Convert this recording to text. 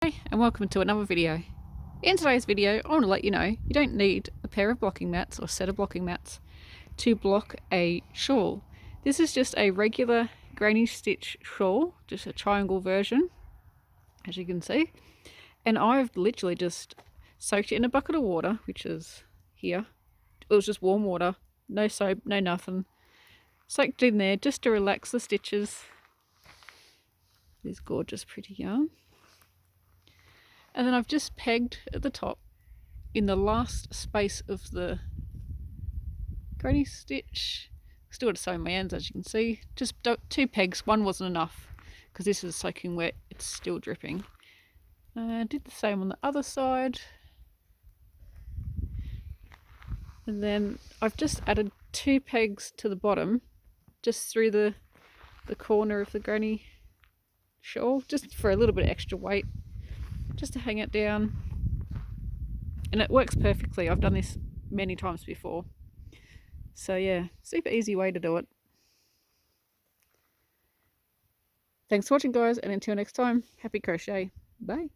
Hi and welcome to another video. In today's video I want to let you know you don't need a pair of blocking mats or set of blocking mats to block a shawl. This is just a regular granny stitch shawl, just a triangle version as you can see, and I've literally just soaked it in a bucket of water, which is here. It was just warm water, no soap, no nothing. Soaked in there just to relax the stitches. This gorgeous pretty yarn. And then I've just pegged at the top in the last space of the granny stitch. Still got to sew my ends, as you can see. Just 2 pegs, one wasn't enough because this is soaking wet, it's still dripping. Did the same on the other side. And then I've just added 2 pegs to the bottom, just through the corner of the granny shawl, just for a little bit of extra weight, just to hang it down. And it works perfectly. I've done this many times before. So yeah, super easy way to do it. Thanks for watching guys, and until next time, happy crochet. Bye.